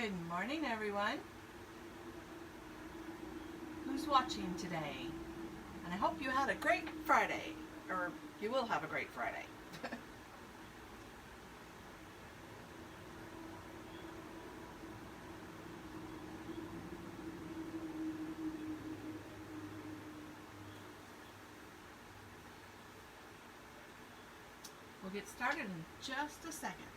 Good morning, everyone. Who's watching today? And I hope you had a great Friday, or you will have a great Friday. We'll get started in just a second.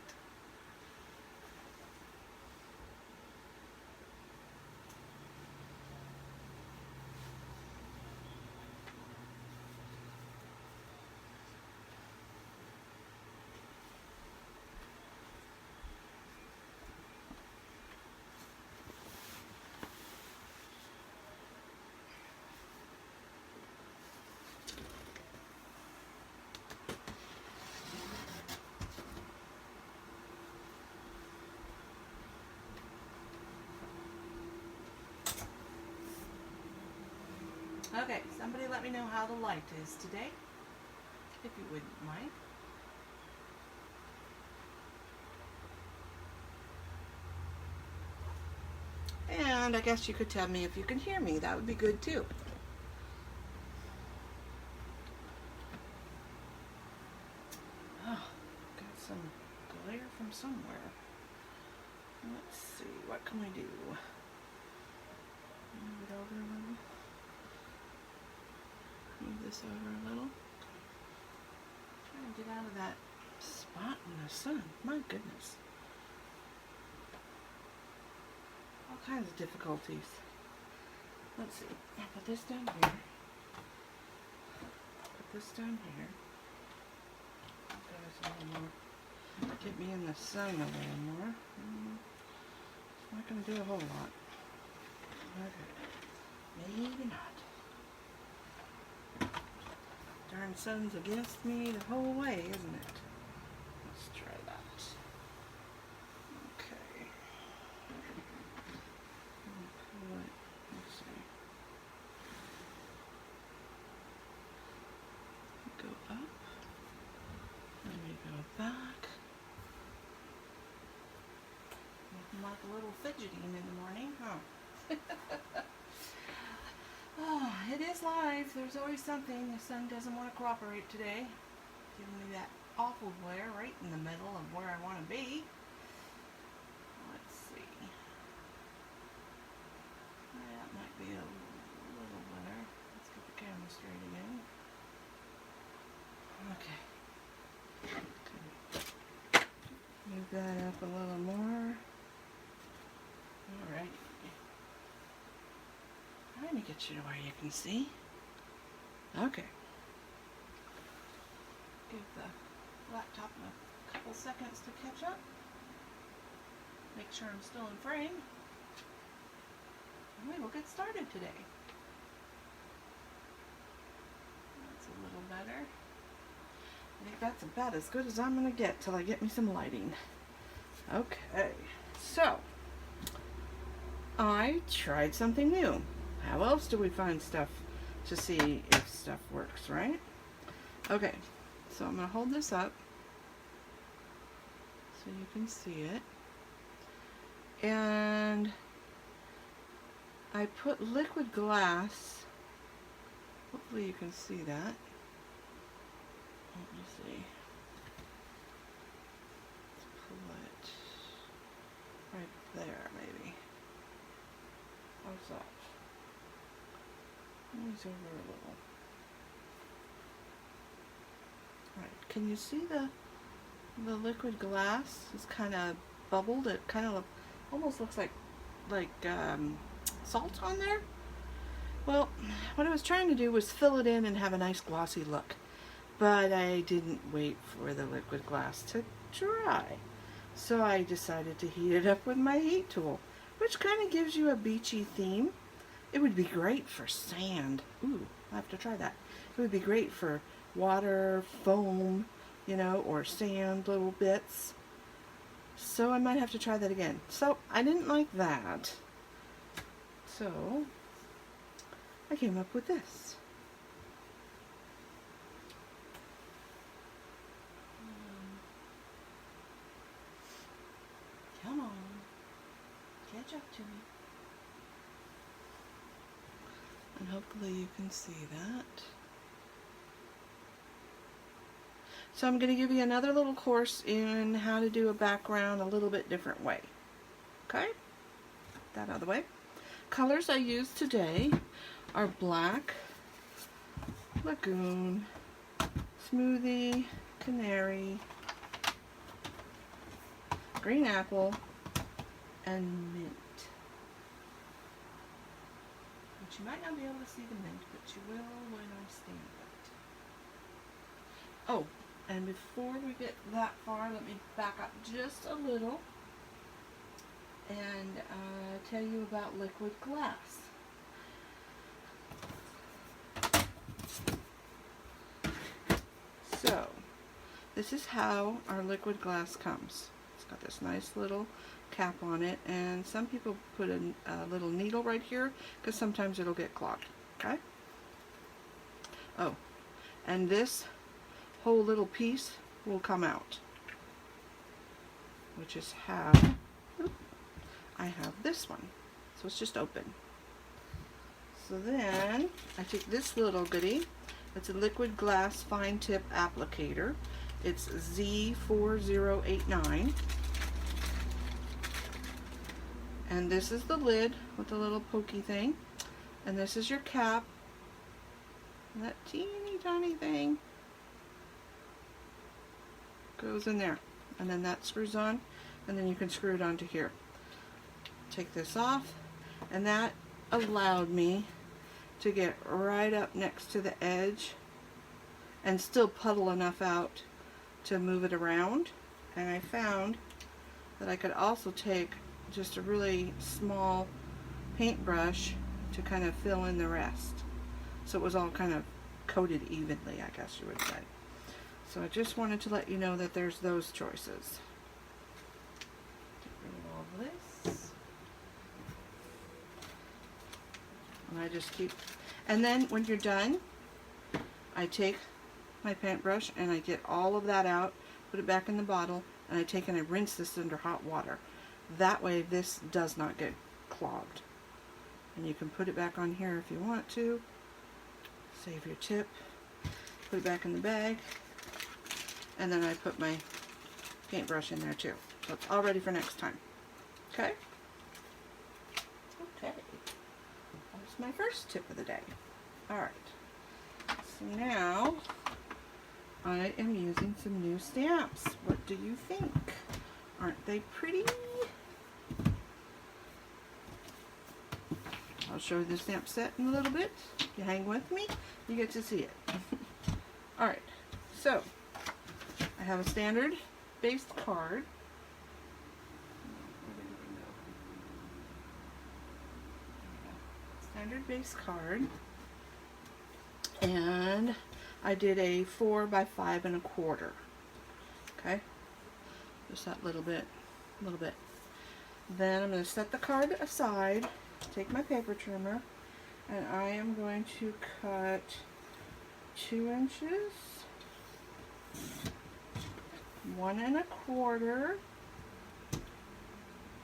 Okay, somebody let me know how the light is today, if you wouldn't mind. And I guess you could tell me if you can hear me. That would be good too. Oh, got some glare from somewhere. Let's see, what can we do? Move it over a little. Move this over a little. Trying to get out of that spot in the sun. My goodness. All kinds of difficulties. Let's see. I'll put this down here. Put this down here. There's a little more. Get me in the sun a little more. It's not going to do a whole lot. Okay. Maybe not. Darn sun's against me the whole way, isn't it? Let's try that. Okay. Let's see. Go up. Then we go back. Looking like a little fidgeting in the morning, huh? Oh, it is live. There's always something. The sun doesn't want to cooperate today. Giving me that awful glare right in the middle of where I want to be. Let's see. That might be a little better. Let's get the camera straight again. Okay. Move that up a little more. Alright. Let me get you to where you can see. Okay. Give the laptop a couple seconds to catch up. Make sure I'm still in frame. And we will get started today. That's a little better. I think that's about as good as I'm going to get till I get me some lighting. Okay. So, I tried something new. How else do we find stuff to see if stuff works, right? Okay, so I'm going to hold this up so you can see it. And I put liquid glass. Hopefully you can see that. Let me see. Let's pull it right there, maybe. How's that? Over a little. Right, can you see the liquid glass is kind of bubbled? It kind of almost looks like salt on there. Well, what I was trying to do was fill it in and have a nice glossy look, but I didn't wait for the liquid glass to dry, so I decided to heat it up with my heat tool, which kind of gives you a beachy theme. It would be great for sand. Ooh, I have to try that. It would be great for water, foam, you know, or sand, little bits. So I might have to try that again. So I didn't like that. So I came up with this. Come on. to me. And hopefully you can see that. So I'm going to give you another little course in how to do a background a little bit different way. Okay? That out of the way. Colors I use today are black, lagoon, smoothie, canary, green apple, and mint. But you might not be able to see the mint, but you will when I stand it. Oh, and before we get that far, let me back up just a little and tell you about liquid glass. So, this is how our liquid glass comes. It's got this nice little cap on it, and some people put a little needle right here because sometimes it'll get clogged. Okay? Oh, and this whole little piece will come out, which is how I have this one. So it's just open. So then I take this little goodie. It's a liquid glass fine tip applicator. It's Z4089. And this is the lid with the little pokey thing. And this is your cap. And that teeny tiny thing goes in there. And then that screws on. And then you can screw it onto here. Take this off. And that allowed me to get right up next to the edge and still puddle enough out to move it around. And I found that I could also take just a really small paintbrush to kind of fill in the rest. So it was all kind of coated evenly, I guess you would say. So I just wanted to let you know that there's those choices. Get rid of all this. And I just keep, and then when you're done, I take my paintbrush and I get all of that out, put it back in the bottle, and I take and I rinse this under hot water. That way this does not get clogged. And you can put it back on here if you want to. Save your tip. Put it back in the bag. And then I put my paintbrush in there too. So it's all ready for next time. Okay? Okay. That's my first tip of the day. Alright. So now I am using some new stamps. What do you think? Aren't they pretty? I'll show you the stamp set in a little bit. If you hang with me, you get to see it. Alright, so I have a standard based card. Standard base card. And I did a 4 by 5 1/4. Okay? Just that little bit. Then I'm going to set the card aside, take my paper trimmer, and I am going to cut 2 inches, 1 1/4,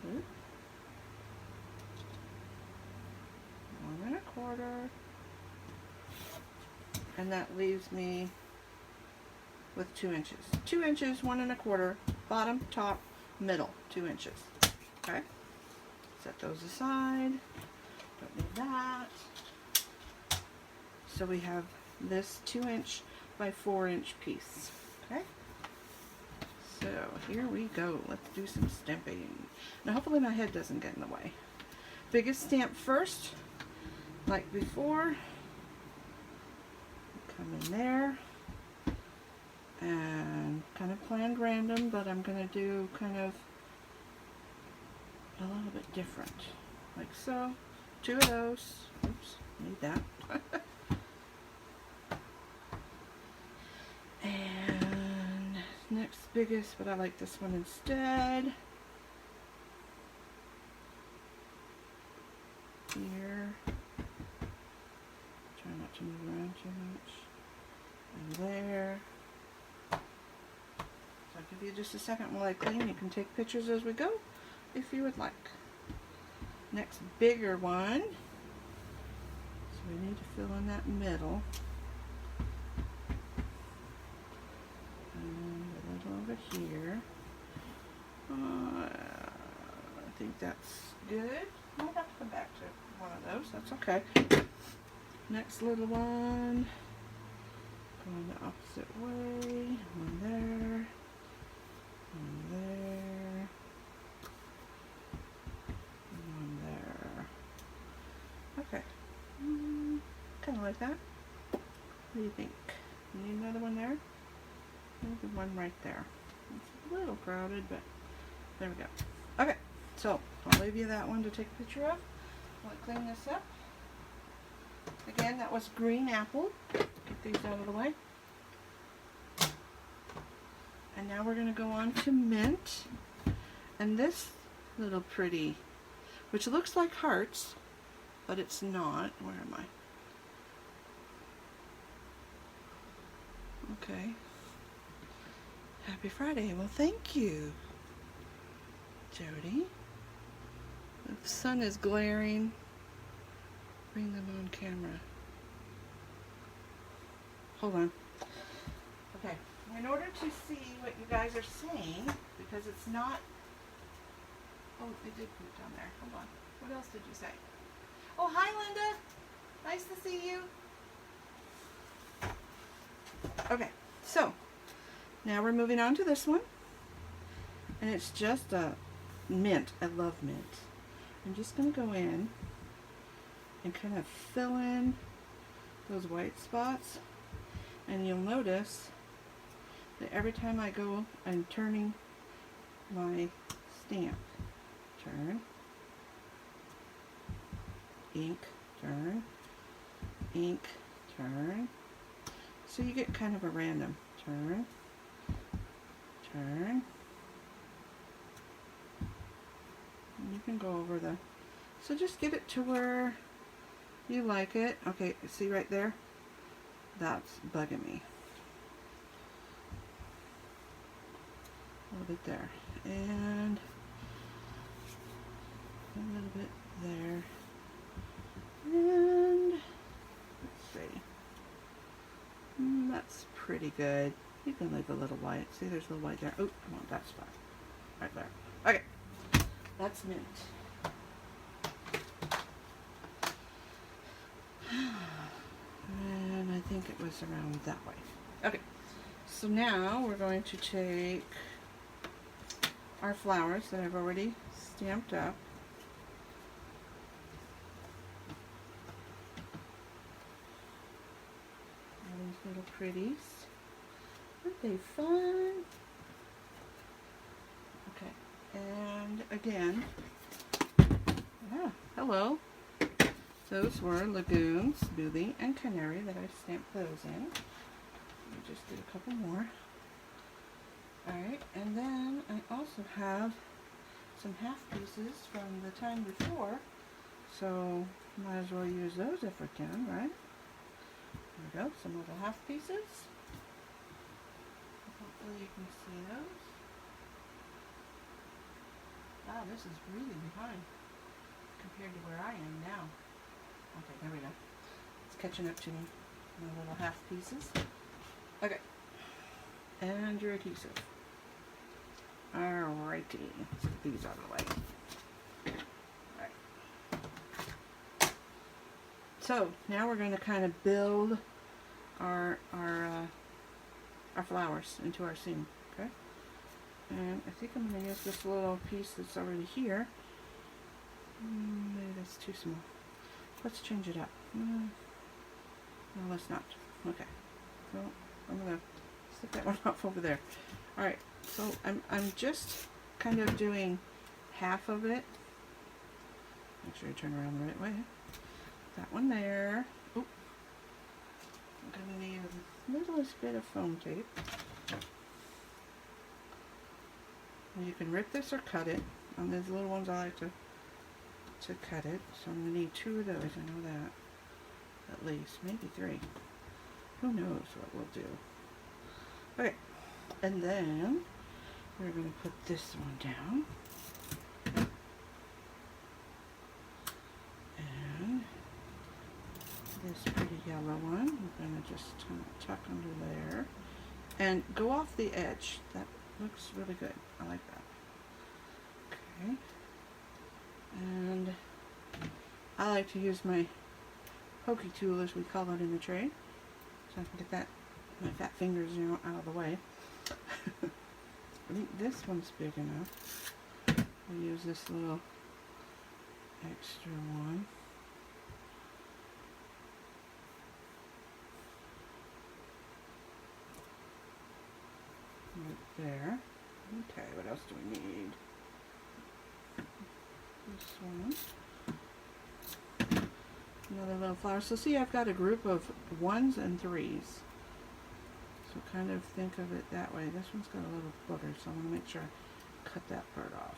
oops, 1 1/4, and that leaves me with 2 inches. 2 inches, 1 1/4, bottom, top, middle, 2 inches. Okay, set those aside. Don't need that. So we have this 2 inch by 4 inch piece. Okay, so here we go. Let's do some stamping. Now hopefully my head doesn't get in the way. Biggest stamp first, like before. Come in there. And kind of planned random, but I'm going to do kind of a little bit different. Like so. 2 of those. Oops, need that. And next biggest, but I like this one instead. Here. Try not to move around too much. And there. I'll give you just a second while I clean. You can take pictures as we go if you would like. next bigger one. So we need to fill in that middle. And a little over here. I think that's good. I might have to come back to one of those. That's okay. Next little one. Going the opposite way. One there. One there. And one there. Okay. Kind of like that. What do you think? You need another one there? Maybe one right there. It's a little crowded, but there we go. Okay, so I'll leave you that one to take a picture of. I'll clean this up. Again, that was green apple. Get these out of the way. And now we're going to go on to mint. And this little pretty, which looks like hearts, but it's not. Where am I? Okay. Happy Friday. Well, thank you, Jody. The sun is glaring. Bring them on camera. Hold on. Okay. In order to see what you guys are saying, because it's not... Oh, they did put it down there. Hold on. What else did you say? Oh, hi, Linda. Nice to see you. Okay, so now we're moving on to this one. And it's just a mint. I love mint. I'm just going to go in and kind of fill in those white spots. And you'll notice that every time I go, I'm turning my stamp. Turn. Ink. Turn. Ink. Turn. So you get kind of a random turn. Turn. And you can go over the... So just get it to where you like it. Okay, see right there? That's bugging me. A little bit there. And a little bit there. And let's see. That's pretty good. You can leave a little white. See, there's a little white there. Oh, I want that spot. Right there. Okay. That's mint. And I think it was around that way. Okay. So now we're going to take our flowers that I've already stamped up. All these little pretties. Aren't they fun? Okay. And again, hello. Those were Lagoons, Smoothie, and Canary that I stamped those in. We just did a couple more. Alright, and then I also have some half pieces from the time before, so might as well use those if we can, right? There we go, some of the half pieces. Hopefully you can see those. Wow, this is really behind compared to where I am now. Okay, there we go. It's catching up to me. My little half pieces. Okay. And your adhesive. Alrighty. Let's get these out of the way. Alright. So, now we're going to kind of build our flowers into our scene. Okay? And I think I'm going to use this little piece that's already here. Maybe that's too small. Let's change it up. No, let's not. Okay. So I'm going to stick that one off over there. Alright, so I'm just kind of doing half of it. Make sure you turn around the right way. That one there. Oop. I'm going to need the littlest bit of foam tape. And you can rip this or cut it. On these little ones I like to cut it. So I'm going to need 2 of those, I know that. At least, maybe 3. Who knows what we'll do. Okay, and then we're going to put this one down. this pretty yellow one. I'm going to just kind of tuck under there and go off the edge. That looks really good. I like that. Okay. And I like to use my pokey tool, as we call it in the trade, so I can get that, my fat fingers, you know, out of the way. I think this one's big enough. I'll use this little extra one. Right there. Okay, what else do we need? This one. Another little flower. So see, I've got a group of 1s and 3s. So kind of think of it that way. This one's got a little booger, so I want to make sure I cut that part off.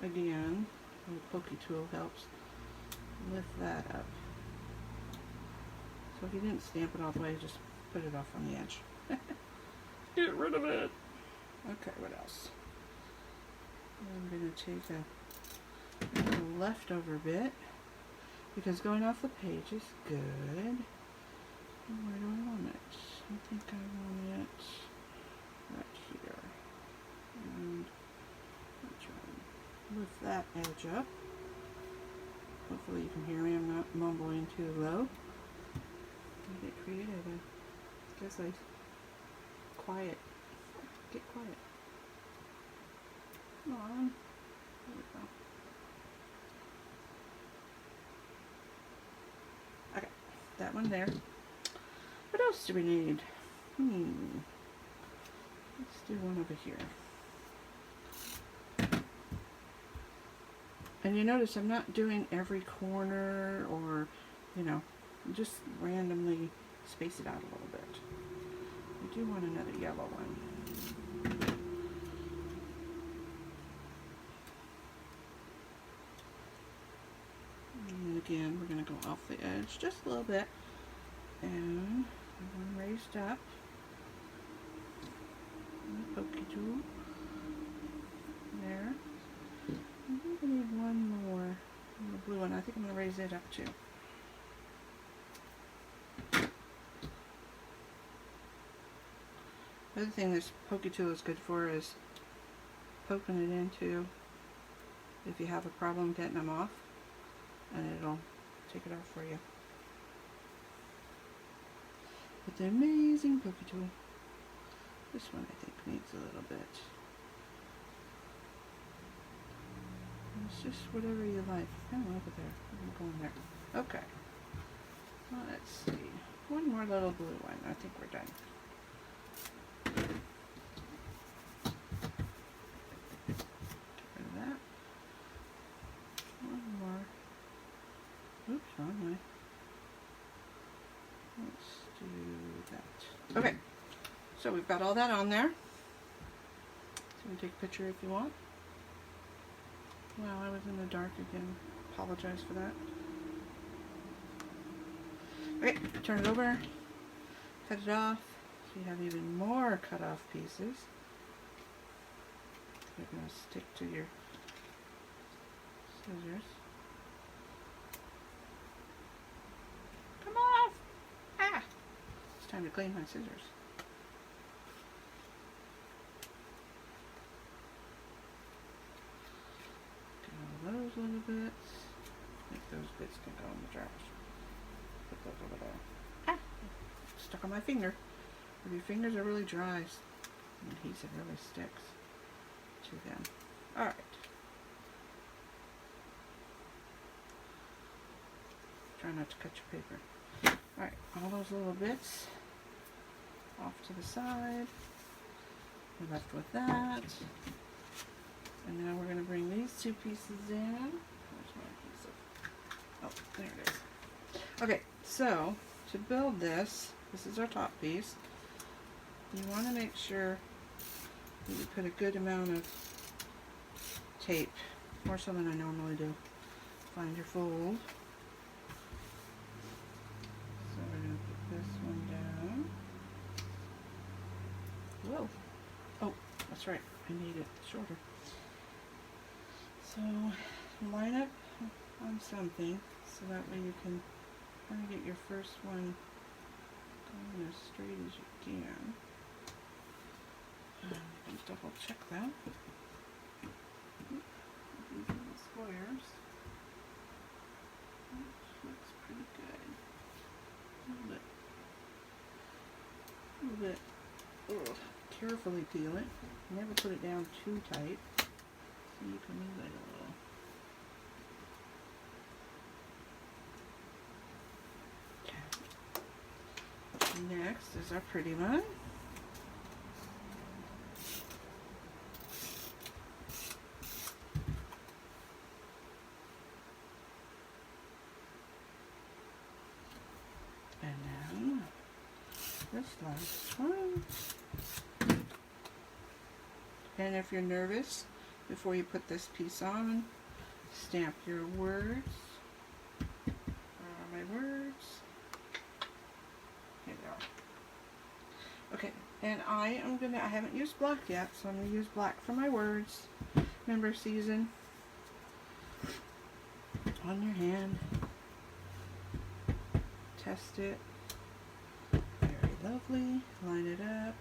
Again, the pokey tool helps lift that up. So if you didn't stamp it all the way, just put it off on the edge. Get rid of it. Okay, what else? I'm going to take a little leftover bit, because going off the page is good. Where do I want it? I think I want it right here. And I'll try and lift that edge up. Hopefully you can hear me. I'm not mumbling too low. I get creative. I guess I quiet. Get quiet. Come on. There we go. Okay, that one there. What else do we need? Let's do one over here. And you notice I'm not doing every corner, or, you know, just randomly space it out a little bit. I do want another yellow one. And again, we're going to go off the edge just a little bit. And one raised up. And the pokey tool. There. I think I need one more. The blue one. I think I'm going to raise it up too. The other thing this pokey tool is good for is poking it into if you have a problem getting them off, and it'll take it off for you. With the amazing pokey tool. This one I think needs a little bit. It's just whatever you like. Kind of like it there. I'm going there. Okay. Well, let's see. One more little blue one. I think we're done. Get rid of that. One more. Oops, wrong way. Let's do that. Okay. So we've got all that on there. So you can take a picture if you want. Wow, I was in the dark again. Apologize for that. Okay, turn it over. Cut it off. So you have even more cut off pieces. You're going to stick to your scissors. Come off! Ah! It's time to clean my scissors. Those little bits. I think those bits can go in the trash. Put those over there. Ah! Stuck on my finger. If your fingers are really dry, the adhesive really sticks to them. Alright. Try not to cut your paper. Alright, all those little bits off to the side. We're left with that. And now we're going to bring these two pieces in. Where's my piece of... Oh, there it is. Okay, so to build this, this is our top piece. You want to make sure that you put a good amount of tape, more so than I normally do. Find your fold. So we're going to put this one down. Whoa. Oh, that's right. I need it shorter. So line up on something so that way you can Trying to get your first one going as straight as you can. And you can double check that. These little squares. Which looks pretty good. A little bit. Ugh. Carefully peel it. Never put it down too tight. So you can move it a little. Okay. Next is our pretty one. And now this last one. And if you're nervous, before you put this piece on, stamp your words. Where are my words? Here they are. Okay, and I haven't used black yet, so I'm going to use black for my words. Remember, season on your hand. Test it. Very lovely. Line it up.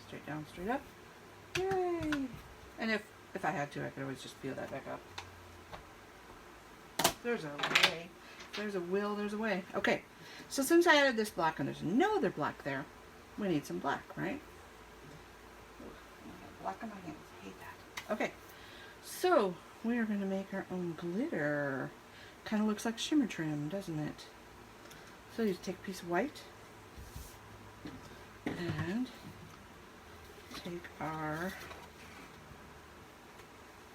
Straight down, straight up. Yay! And if I had to, I could always just peel that back up. There's a way. There's a will, there's a way. Okay, so since I added this black and there's no other black there, we need some black, right? Ugh, I have black on my hands. I hate that. Okay, so we are going to make our own glitter. Kind of looks like shimmer trim, doesn't it? So you just take a piece of white and take our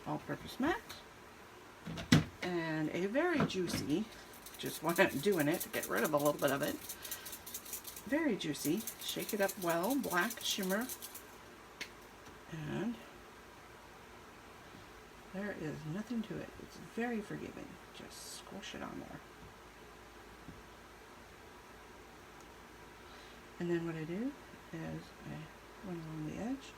all-purpose mat and a very juicy, just when I'm doing it to get rid of a little bit of it, very juicy, shake it up well, black shimmer, and there is nothing to it. It's very forgiving. Just squish it on there. And then what I do is I run along the edge.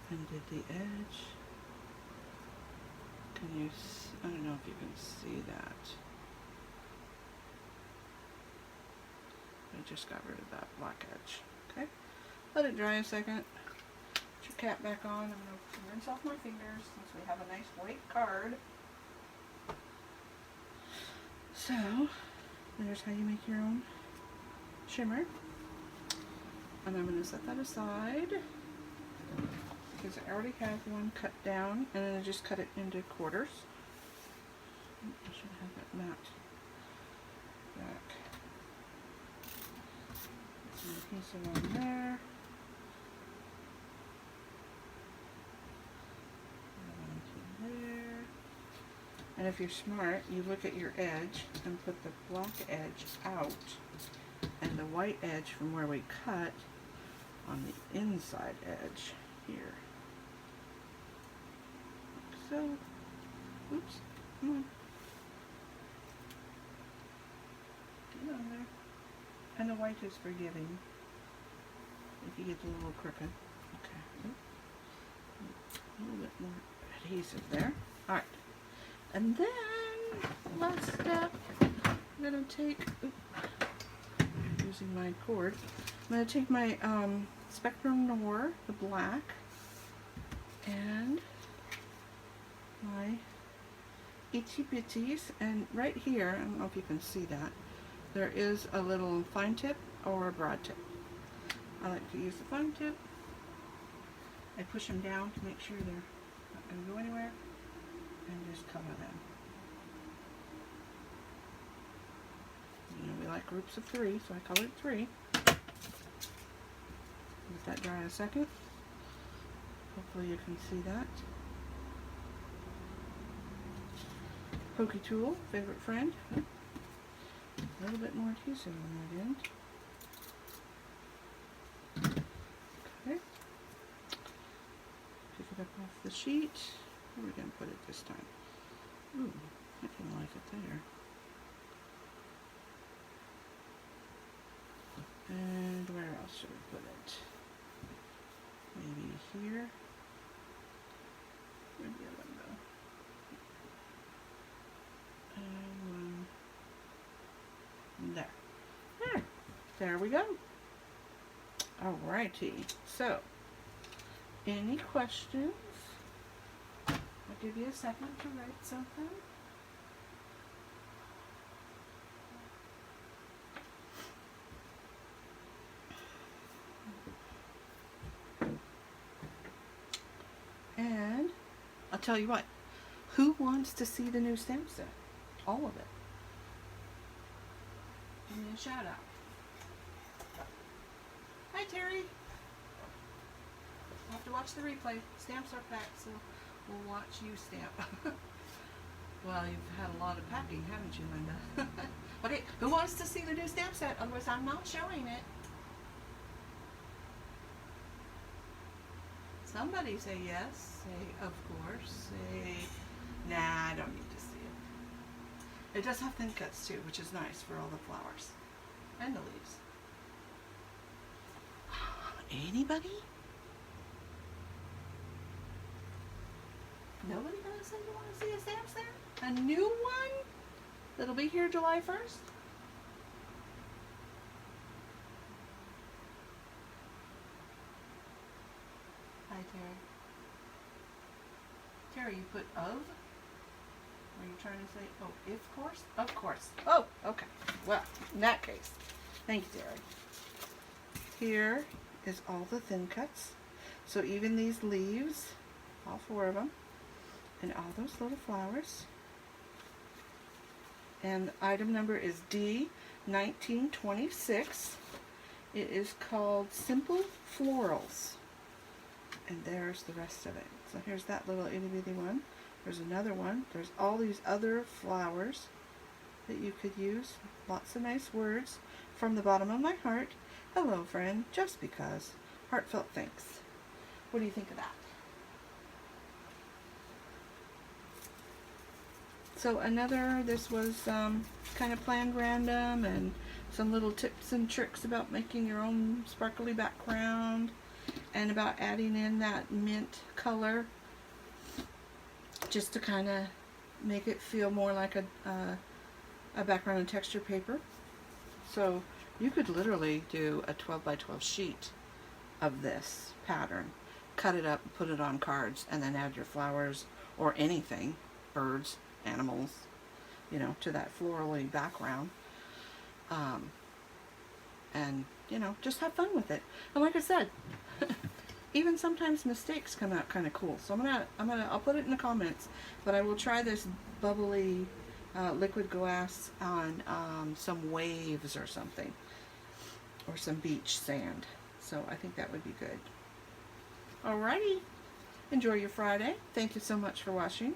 And did the edge. Can you, I don't know if you can see that. I just got rid of that black edge. Okay. Let it dry a second. Put your cap back on. I'm going to rinse off my fingers since we have a nice white card. So, there's how you make your own shimmer. And I'm going to set that aside because I already have one cut down, and then I just cut it into quarters. I should have that mat back. Some adhesive on there. And if you're smart, you look at your edge and put the black edge out and the white edge from where we cut on the inside edge here. Like so. Oops. Come on. Get on there. And the white is forgiving if you get a little crooked. Okay. A little bit more adhesive there. Alright. And then, last step, I'm going to take, using my cord, I'm going to take my Spectrum Noir, the black, and my Itsy Bitties, and right here, I don't know if you can see that, there is a little fine tip or a broad tip. I like to use the fine tip. I push them down to make sure they're not going to go anywhere. And just color them. You know, we like groups of 3, so I colored 3. Let that dry a second. Hopefully you can see that. Pokey tool, favorite friend. A little bit more adhesive on that end. Okay. Pick it up off the sheet. Where are we going to put it this time? Ooh, I didn't like it there. There. There. There we go. Alrighty. So, any questions? I'll give you a second to write something. And I'll tell you what, who wants to see the new stamp set? All of it. Give me a shout out. Hi Terry. We'll have to watch the replay. Stamps are packed, so we'll watch you stamp. Well, you've had a lot of packing, haven't you, Linda? Okay, who wants to see the new stamp set? Otherwise, I'm not showing it. Somebody say yes. Say, of course. Say, nah, I don't need to see it. It does have thin cuts, too, which is nice for all the flowers and the leaves. Anybody? Nobody gonna say you want to see a stamp set? A new one? That'll be here July 1st? Hi, Terry. Terry, you put of? Are you trying to say, oh, if course? Of course. Oh, okay. Well, in that case, thank you, Terry. Here is all the thin cuts. So even these leaves, all 4 of them, and all those little flowers. And item number is D1926. It is called Simple Florals. And there's the rest of it. So here's that little itty bitty one. There's another one. There's all these other flowers that you could use. Lots of nice words. From the bottom of my heart, hello friend, just because. Heartfelt thanks. What do you think of that? So this was kind of planned random, and some little tips and tricks about making your own sparkly background, and about adding in that mint color just to kind of make it feel more like a background and texture paper. So you could literally do a 12 by 12 sheet of this pattern, cut it up, put it on cards, and then add your flowers or anything, birds, animals, you know, to that florally background, and you know, just have fun with it. And like I said, even sometimes mistakes come out kind of cool. So I'll put it in the comments, but I will try this bubbly liquid glass on some waves or something, or some beach sand. So I think that would be good. Alrighty, enjoy your Friday. Thank you so much for watching.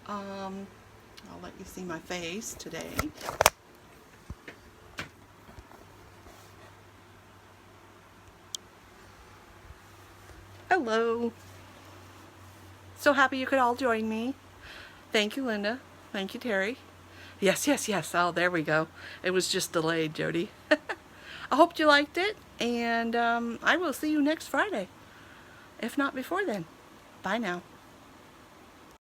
I'll let you see my face today. Hello. So happy you could all join me. Thank you, Linda. Thank you, Terry. Yes, yes, yes. Oh, there we go. It was just delayed, Jody. I hope you liked it, and I will see you next Friday. If not before then. Bye now.